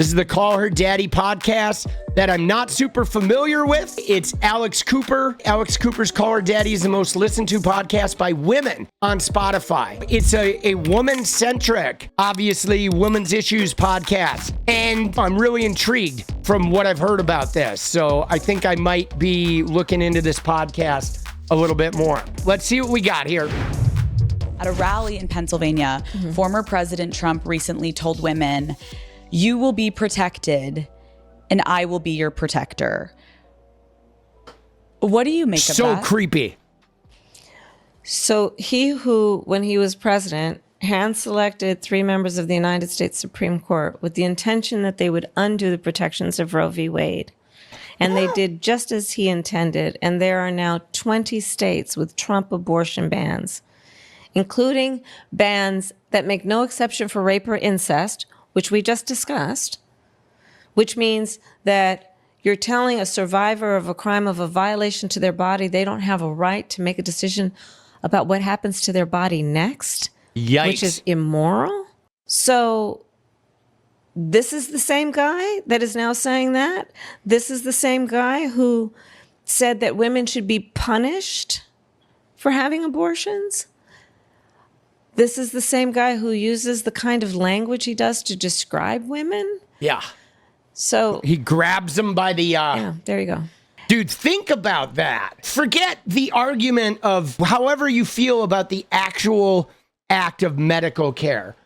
This is the Call Her Daddy podcast that I'm not super familiar with. It's Alex Cooper. Alex Cooper's Call Her Daddy is the most listened to podcast by women on Spotify. It's a woman-centric, obviously, women's issues podcast. And I'm really intrigued from what I've heard about this. So I think I might be looking into this podcast a little bit more. Let's see what we got here. At a rally in Pennsylvania, former President Trump recently told women, "You will be protected and I will be your protector." What do you make of that? So creepy. So he who, when he was president, hand-selected 3 members of the United States Supreme Court with the intention that they would undo the protections of Roe v. Wade. And they did just as he intended. And there are now 20 states with Trump abortion bans, including bans that make no exception for rape or incest, which we just discussed, which means that you're telling a survivor of a crime, of a violation to their body, they don't have a right to make a decision about what happens to their body next. Yikes. Which is immoral. So this is the same guy that is now saying that. This is the same guy who said that women should be punished for having abortions. This is the same guy who uses the kind of language he does to describe women. Yeah. So he grabs them by the... yeah, there you go. Dude, think about that. Forget the argument of however you feel about the actual act of medical care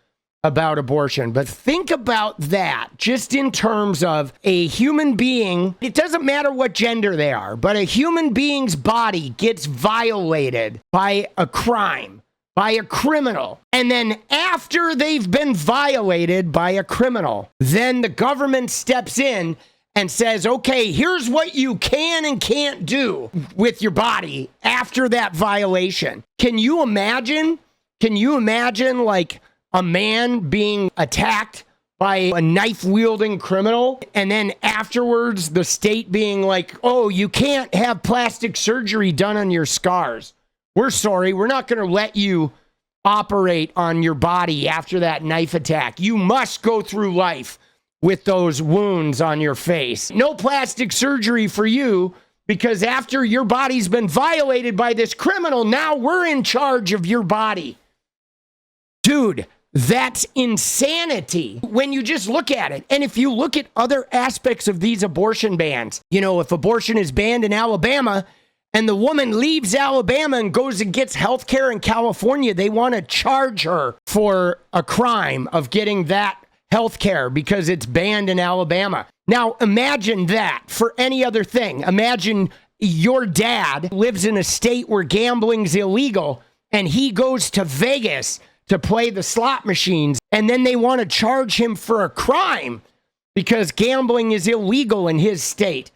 about abortion. But think about that just in terms of a human being. It doesn't matter what gender they are, but a human being's body gets violated by a crime, by a criminal. And then after they've been violated by a criminal, then the government steps in and says, okay, here's what you can and can't do with your body after that violation. Can you imagine like a man being attacked by a knife-wielding criminal, and then afterwards the state being like, oh, you can't have plastic surgery done on your scars. We're sorry, we're not going to let you operate on your body after that knife attack. You must go through life with those wounds on your face. No plastic surgery for you, because after your body's been violated by this criminal, now we're in charge of your body. Dude, that's insanity when you just look at it. And if you look at other aspects of these abortion bans, you know, if abortion is banned in Alabama and the woman leaves Alabama and goes and gets health care in California, they want to charge her for a crime of getting that health care because it's banned in Alabama. Now, imagine that for any other thing. Imagine your dad lives in a state where gambling's illegal and he goes to Vegas to play the slot machines, and then they want to charge him for a crime because gambling is illegal in his state,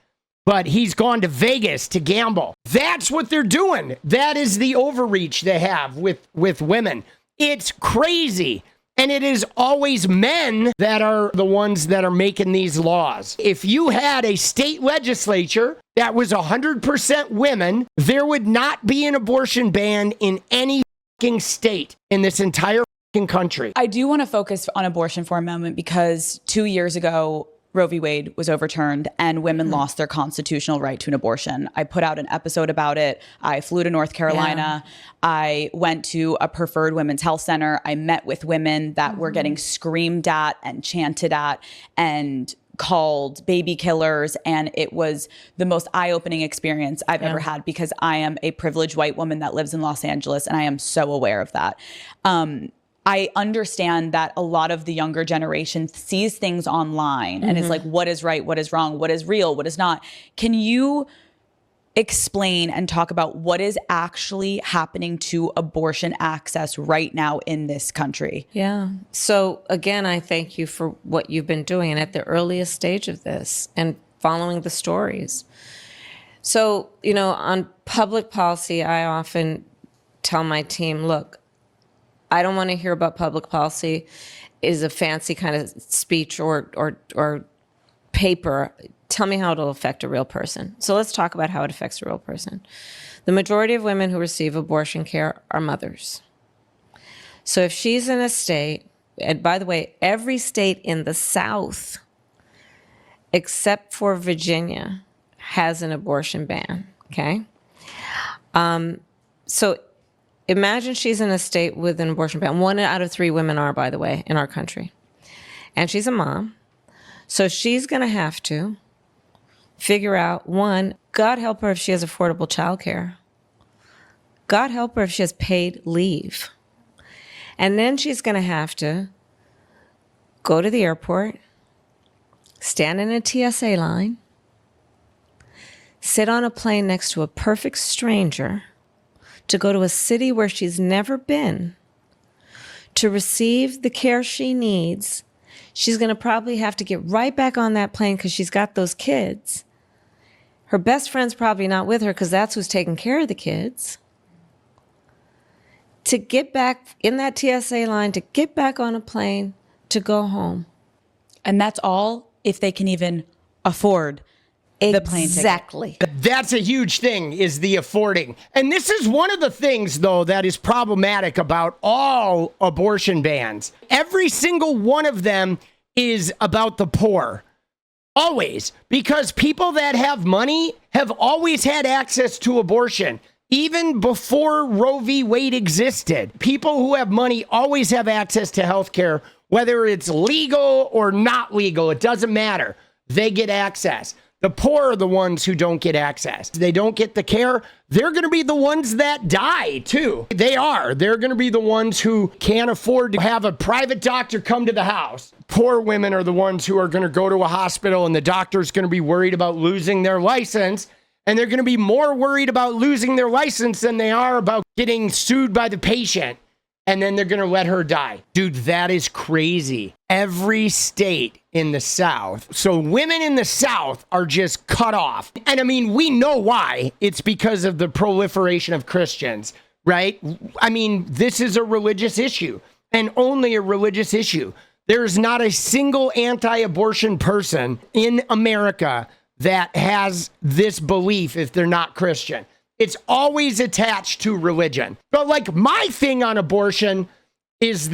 but he's gone to Vegas to gamble. That's what they're doing. That is the overreach they have with women. It's crazy. And it is always men that are the ones that are making these laws. If you had a state legislature that was 100% women, there would not be an abortion ban in any state in this entire country. I do want to focus on abortion for a moment because 2 years ago, Roe v. Wade was overturned and women lost their constitutional right to an abortion. I put out an episode about it. I flew to North Carolina. Yeah. I went to a preferred women's health center. I met with women that were getting screamed at and chanted at and called baby killers. And it was the most eye-opening experience I've ever had because I am a privileged white woman that lives in Los Angeles and I am so aware of that. I understand that a lot of the younger generation sees things online and is like, what is right? What is wrong? What is real? What is not? Can you explain and talk about what is actually happening to abortion access right now in this country? Yeah. So again, I thank you for what you've been doing and at the earliest stage of this and following the stories. So, you know, on public policy, I often tell my team, look, I don't want to hear about public policy is a fancy kind of speech or paper. Tell me how it'll affect a real person. So let's talk about how it affects a real person. The majority of women who receive abortion care are mothers. So if she's in a state, and by the way, every state in the South except for Virginia, has an abortion ban, okay? So imagine she's in a state with an abortion ban. 1 out of 3 women are, by the way, in our country. And she's a mom. So she's going to have to figure out, one, God help her if she has affordable childcare. God help her if she has paid leave. And then she's going to have to go to the airport, stand in a TSA line, sit on a plane next to a perfect stranger, to go to a city where she's never been, to receive the care she needs. She's going to probably have to get right back on that plane because she's got those kids. Her best friend's probably not with her because that's who's taking care of the kids. To get back in that TSA line, to get back on a plane, to go home. And that's all if they can even afford the plane ticket. Exactly. That's a huge thing, is the affording. And this is one of the things, though, that is problematic about all abortion bans. Every single one of them is about the poor. Always. Because people that have money have always had access to abortion. Even before Roe v. Wade existed, people who have money always have access to health care, whether it's legal or not legal. It doesn't matter. They get access. The poor are the ones who don't get access. They don't get the care. They're going to be the ones that die, too. They are. They're going to be the ones who can't afford to have a private doctor come to the house. Poor women are the ones who are going to go to a hospital, and the doctor's going to be worried about losing their license. And they're going to be more worried about losing their license than they are about getting sued by the patient. And then they're going to let her die. Dude, that is crazy. Every state in the South. So women in the South are just cut off. And I mean, we know why. It's because of the proliferation of Christians, right? I mean, this is a religious issue, and only a religious issue. There's not a single anti-abortion person in America that has this belief if they're not Christian. It's always attached to religion. But like, my thing on abortion is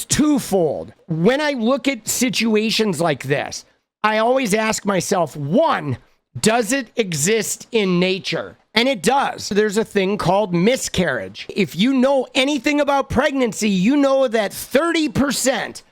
twofold. When I look at situations like this, I always ask myself, one, does it exist in nature? And it does. There's a thing called miscarriage. If you know anything about pregnancy, you know that 30%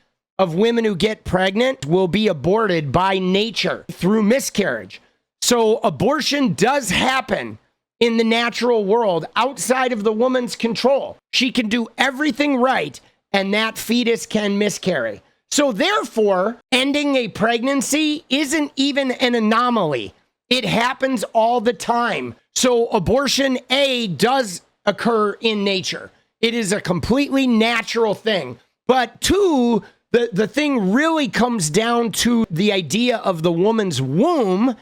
of women who get pregnant will be aborted by nature through miscarriage. So abortion does happen in the natural world outside of the woman's control. She can do everything right, and that fetus can miscarry. So therefore, ending a pregnancy isn't even an anomaly. It happens all the time. So abortion, A, does occur in nature. It is a completely natural thing. But two, the thing really comes down to the idea of the woman's womb,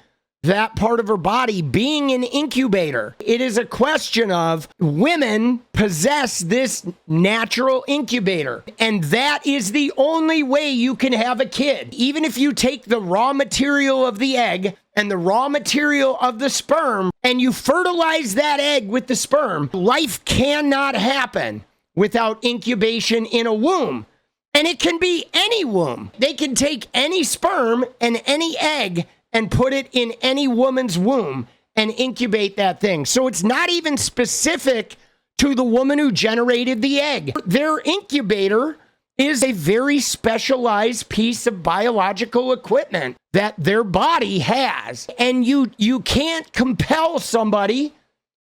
that part of her body being an incubator. It is a question of women possess this natural incubator, and that is the only way you can have a kid. Even if you take the raw material of the egg and the raw material of the sperm and you fertilize that egg with the sperm, life cannot happen without incubation in a womb. And it can be any womb. They can take any sperm and any egg and put it in any woman's womb and incubate that thing. So it's not even specific to the woman who generated the egg. Their incubator is a very specialized piece of biological equipment that their body has. And you can't compel somebody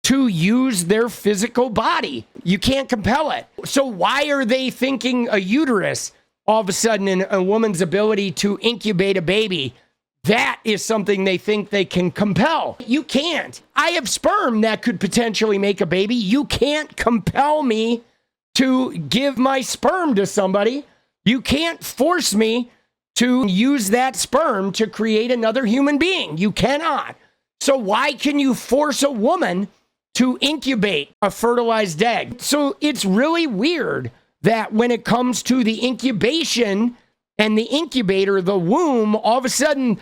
to use their physical body. You can't compel it. So why are they thinking a uterus all of a sudden in a woman's ability to incubate a baby? That is something they think they can compel. You can't. I have sperm that could potentially make a baby. You can't compel me to give my sperm to somebody. You can't force me to use that sperm to create another human being. You cannot. So why can you force a woman to incubate a fertilized egg? So it's really weird that when it comes to the incubation and the incubator, the womb, all of a sudden,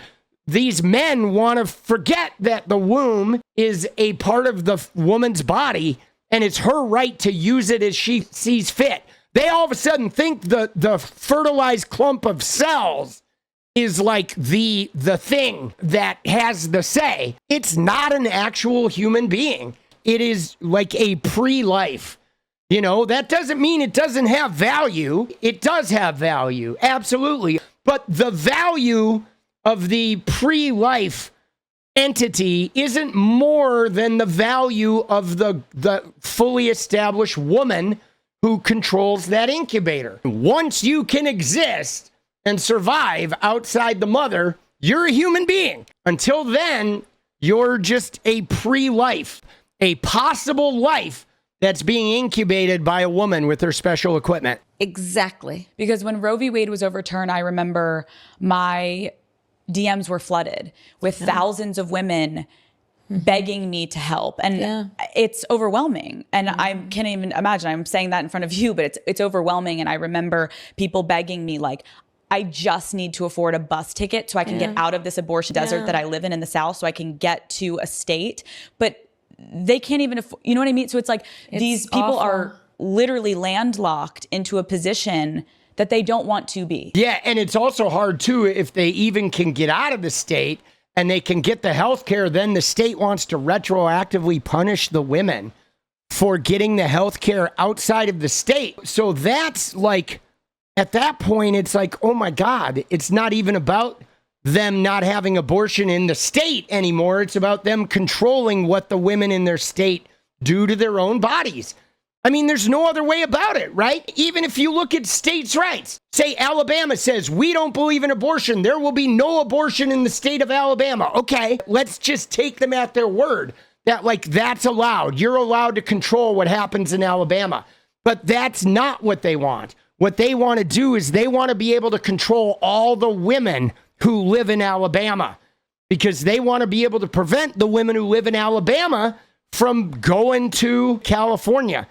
these men want to forget that the womb is a part of the woman's body and it's her right to use it as she sees fit. They all of a sudden think the fertilized clump of cells is like the thing that has the say. It's not an actual human being. It is like a pre-life. You know, that doesn't mean it doesn't have value. It does have value, absolutely. But the value of the pre-life entity isn't more than the value of the fully established woman who controls that incubator. Once you can exist and survive outside the mother, you're a human being. Until then, you're just a pre-life, a possible life that's being incubated by a woman with her special equipment. Exactly. Because when Roe v. Wade was overturned, I remember my DMs were flooded with thousands of women begging me to help. And it's overwhelming. And I can't even imagine, I'm saying that in front of you, but it's overwhelming. And I remember people begging me like, I just need to afford a bus ticket so I can get out of this abortion desert that I live in the South, so I can get to a state. But they can't even afford, you know what I mean? So it's like these people are literally landlocked into a position that they don't want to be. Yeah, and it's also hard too if they even can get out of the state and they can get the health care, then the state wants to retroactively punish the women for getting the health care outside of the state. So that's like, at that point, it's like, oh my God, it's not even about them not having abortion in the state anymore. It's about them controlling what the women in their state do to their own bodies. I mean, there's no other way about it, right? Even if you look at states' rights, say Alabama says, we don't believe in abortion. There will be no abortion in the state of Alabama. Okay, let's just take them at their word that like that's allowed. You're allowed to control what happens in Alabama. But that's not what they want. What they want to do is they want to be able to control all the women who live in Alabama, because they want to be able to prevent the women who live in Alabama from going to California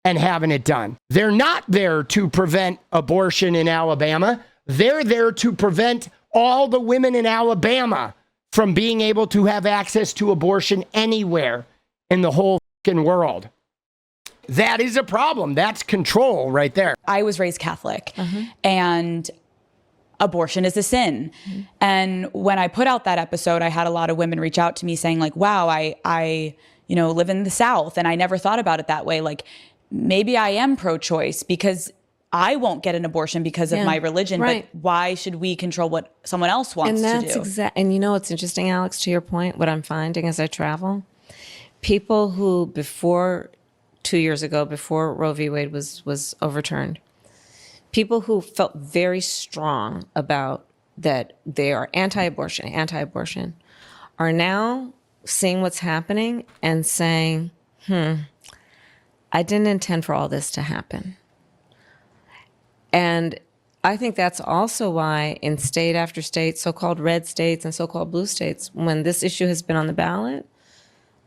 and having it done. They're not there to prevent abortion in Alabama. They're there to prevent all the women in Alabama from being able to have access to abortion anywhere in the whole fucking world. That is a problem. That's control right there. I was raised Catholic, and abortion is a sin. And when I put out that episode, I had a lot of women reach out to me saying like, wow, I live in the South and I never thought about it that way. Like, maybe I am pro-choice because I won't get an abortion because of my religion, but why should we control what someone else wants to do? And that's and you know what's interesting, Alex, to your point, what I'm finding as I travel, people who before 2 years ago, before Roe v. Wade was overturned, people who felt very strong about that they are anti-abortion, are now seeing what's happening and saying, I didn't intend for all this to happen. And I think that's also why in state after state, so-called red states and so-called blue states, when this issue has been on the ballot,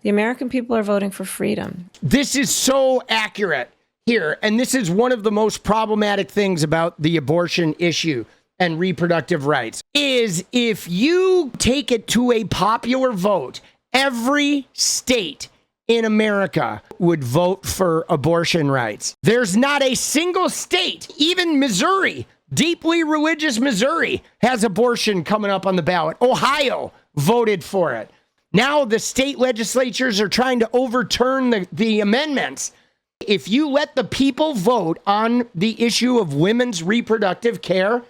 the American people are voting for freedom. This is so accurate here. And this is one of the most problematic things about the abortion issue and reproductive rights is if you take it to a popular vote, every state in America would vote for abortion rights. There's not a single state, even Missouri, deeply religious Missouri, has abortion coming up on the ballot. Ohio voted for it. Now the state legislatures are trying to overturn the amendments. If you let the people vote on the issue of women's reproductive care,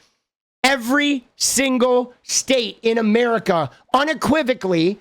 every single state in America unequivocally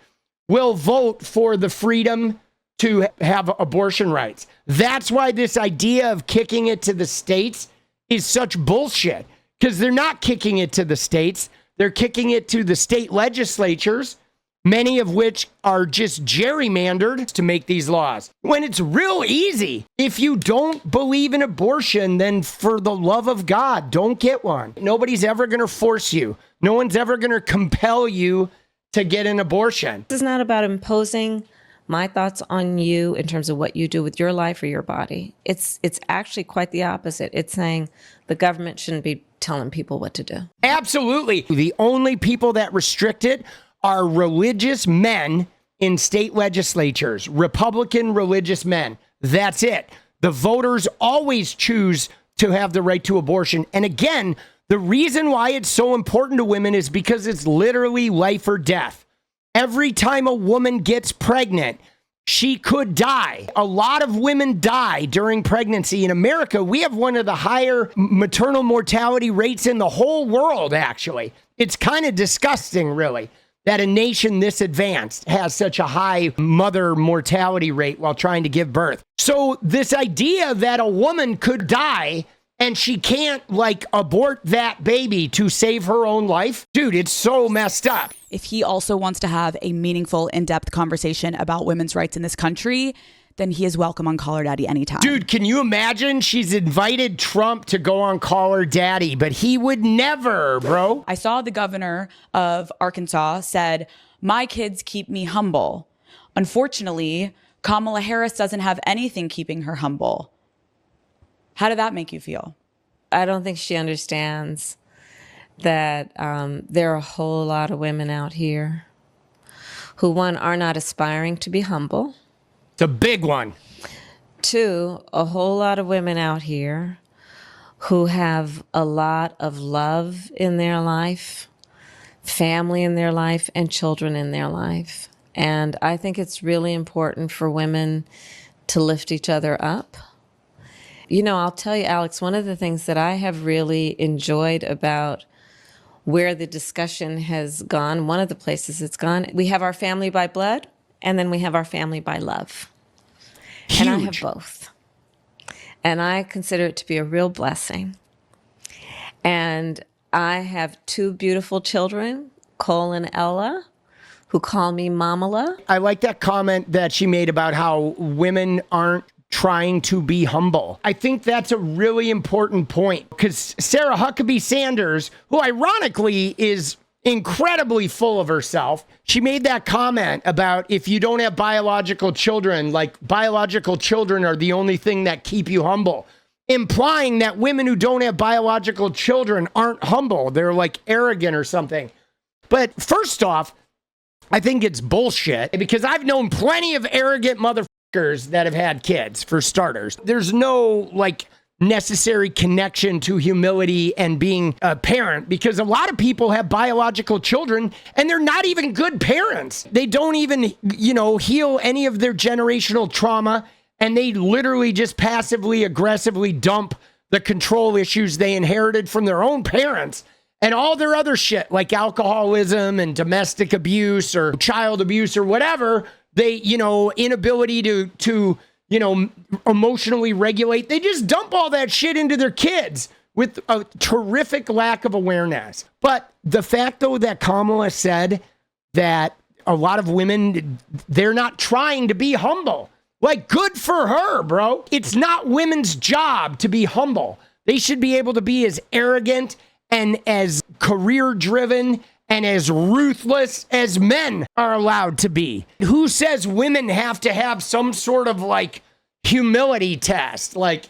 will vote for the freedom to have abortion rights. That's why this idea of kicking it to the states is such bullshit, because they're not kicking it to the states. They're kicking it to the state legislatures, many of which are just gerrymandered to make these laws. When it's real easy. If you don't believe in abortion, then for the love of God, don't get one. Nobody's ever going to force you. No one's ever going to compel you to get an abortion. This is not about imposing my thoughts on you in terms of what you do with your life or your body. It's actually quite the opposite. It's saying the government shouldn't be telling people what to do. Absolutely. The only people that restrict it are religious men in state legislatures, Republican religious men. That's it. The voters always choose to have the right to abortion. And again, the The reason why it's so important to women is because it's literally life or death. Every time a woman gets pregnant, she could die. A lot of women die during pregnancy. In America, we have one of the higher maternal mortality rates in the whole world, actually. It's kind of disgusting, really, that a nation this advanced has such a high mother mortality rate while trying to give birth. So this idea that a woman could die and she can't, like, abort that baby to save her own life, dude, it's so messed up. If he also wants to have a meaningful, in-depth conversation about women's rights in this country, then he is welcome on Call Her Daddy anytime. Dude, can you imagine? She's invited Trump to go on Call Her Daddy, but he would never, bro. I saw the governor of Arkansas said, "My kids keep me humble." Unfortunately, Kamala Harris doesn't have anything keeping her humble. How did that make you feel? I don't think she understands that there are a whole lot of women out here who, one, are not aspiring to be humble. It's a big one. Two, a whole lot of women out here who have a lot of love in their life, family in their life, and children in their life. And I think it's really important for women to lift each other up. You know, I'll tell you, Alex, one of the things that I have really enjoyed about where the discussion has gone, one of the places it's gone, we have our family by blood, and then we have our family by love. Huge. And I have both. And I consider it to be a real blessing. And I have two beautiful children, Cole and Ella, who call me Mamala. I like that comment that she made about how women aren't trying to be humble. I think that's a really important point because Sarah Huckabee Sanders, who ironically is incredibly full of herself, she made that comment about if you don't have biological children, like biological children are the only thing that keep you humble, implying that women who don't have biological children aren't humble. They're like arrogant or something. But first off, I think it's bullshit because I've known plenty of arrogant motherfuckers that have had kids, for starters. There's no like necessary connection to humility and being a parent because a lot of people have biological children and they're not even good parents. They don't even, heal any of their generational trauma, and they literally just passively aggressively dump the control issues they inherited from their own parents and all their other shit like alcoholism and domestic abuse or child abuse or whatever. They, inability to emotionally regulate. They just dump all that shit into their kids with a terrific lack of awareness. But the fact, though, that Kamala said that a lot of women, they're not trying to be humble. Like, good for her, bro. It's not women's job to be humble. They should be able to be as arrogant and as career-driven and as ruthless as men are allowed to be. Who says women have to have some sort of like humility test? Like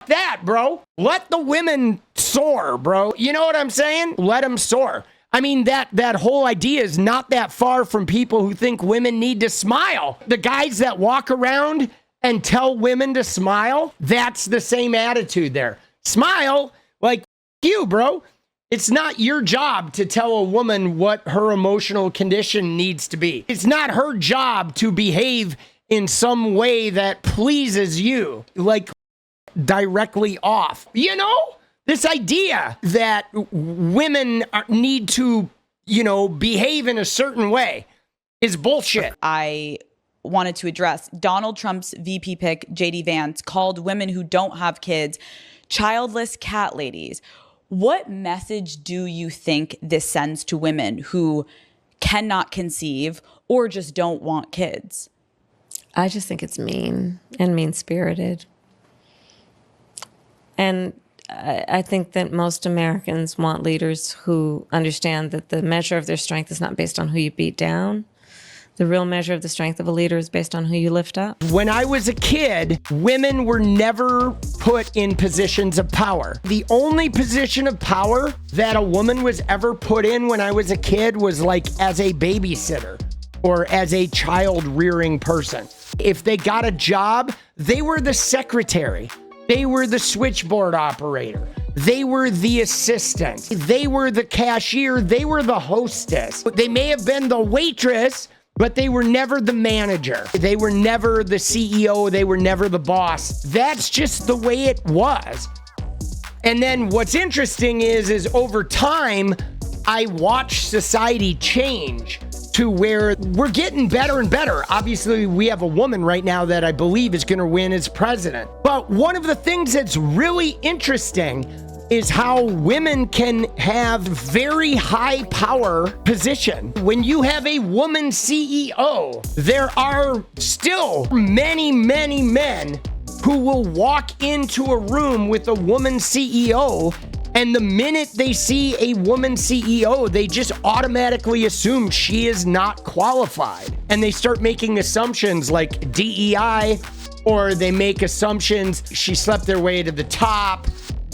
that, bro. Let the women soar, bro. You know what I'm saying? Let them soar. I mean, that whole idea is not that far from people who think women need to smile. The guys that walk around and tell women to smile, that's the same attitude there. Smile, like you, bro. It's not your job to tell a woman what her emotional condition needs to be. It's not her job to behave in some way that pleases you, like directly off. This idea that women need to, behave in a certain way is bullshit. I wanted to address Donald Trump's VP pick, JD Vance, called women who don't have kids childless cat ladies. What message do you think this sends to women who cannot conceive or just don't want kids? I just think it's mean and mean-spirited. And I think that most Americans want leaders who understand that the measure of their strength is not based on who you beat down. The real measure of the strength of a leader is based on who you lift up. When I was a kid, women were never put in positions of power. The only position of power that a woman was ever put in when I was a kid was like as a babysitter or as a child rearing person. If they got a job, they were the secretary. They were the switchboard operator. They were the assistant. They were the cashier. They were the hostess. They may have been the waitress, but they were never the manager. They were never the CEO. They were never the boss. That's just the way it was. And then what's interesting is over time, I watch society change to where we're getting better and better. Obviously, we have a woman right now that I believe is going to win as president. But one of the things that's really interesting is how women can have very high power position. When you have a woman CEO, there are still many, many men who will walk into a room with a woman CEO, and the minute they see a woman CEO, they just automatically assume she is not qualified. And they start making assumptions like DEI, or they make assumptions she slept their way to the top,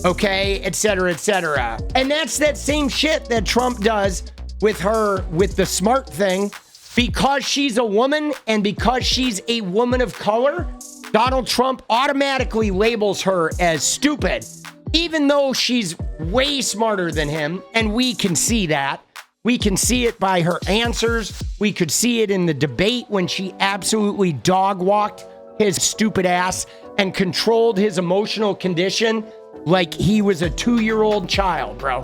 okay, et cetera, et cetera. And that's that same shit that Trump does with her, with the smart thing. Because she's a woman and because she's a woman of color, Donald Trump automatically labels her as stupid, even though she's way smarter than him. And we can see that. We can see it by her answers. We could see it in the debate when she absolutely dog-walked his stupid ass and controlled his emotional condition like he was a 2-year-old child, bro.